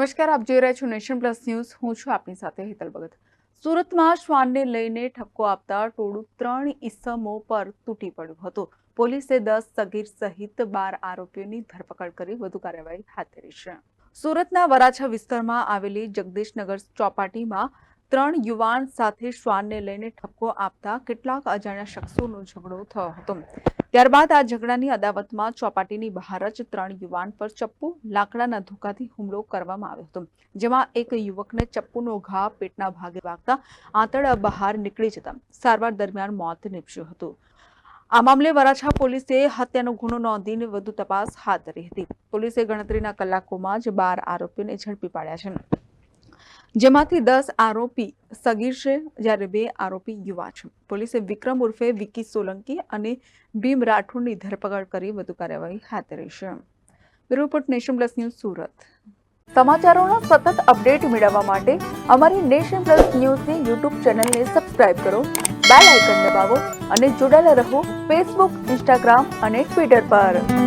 નમસ્કાર, આપ જોઈ રહ્યા છો નેશન પ્લસ ન્યૂઝ. હું છું આપની સાથે હેતલ ભગત. સુરતમાં શ્વાનને લઈને ઠપકો આપતા ટોળું 3 ઈસમો પર તૂટી પડ્યું હતું. પોલીસે 10 સગીર સહિત 12 આરોપીઓની ધરપકડ કરી વધુ કાર્યવાહી હાથ ધરી છે. સુરતના વરાછા વિસ્તારમાં આવેલી જગદીશનગર ચોપાટીમાં 3 યુવાન સાથે શ્વાનને લઈને ઠપકો આપતા કેટલાક અજાણ્યા શખ્સોનો ઝઘડો થયો હતો. ત્યારબાદ આ ઝઘડાની અદાવતમાં ચોપાટીની બહાર જ 3 યુવાન પર ચપ્પુ, લાકડાના ધોકાથી હુમલો કરવામાં આવ્યો હતો, જેમાં એક યુવકને ચપ્પુનો ઘા પેટના ભાગે વાગતા આંતરડા બહાર નીકળી જતા સારવાર દરમિયાન મોત નીપજ્યું હતું. આ મામલે વરાછા પોલીસે હત્યાનો ગુનો નોંધીને વધુ તપાસ હાથ ધરી હતી. પોલીસે ગણતરીના કલાકોમાં જ 12 આરોપીઓને ઝડપી પાડ્યા છે, જેમાંથી 10 આરોપી સગીર છે જ્યારે 2 આરોપી યુવા છે. પોલીસે વિક્રમ ઉર્ફે વિકી સોલંકી અને ભીમ રાઠોડની ધરપકડ કરી વધુ કાર્યવાહી હાથ ધરી છે. Bureau report, nation plus news, Surat. સમાચારોના સતત અપડેટ મેળવવા માટે અમારી નેશન પ્લસ ન્યૂઝની યુટ્યુબ ચેનલને સબસ્ક્રાઇબ કરો, બેલ આઇકન દબાવો અને જોડાયેલા રહો ફેસબુક, ઇન્સ્ટાગ્રામ અને ટ્વિટર પર.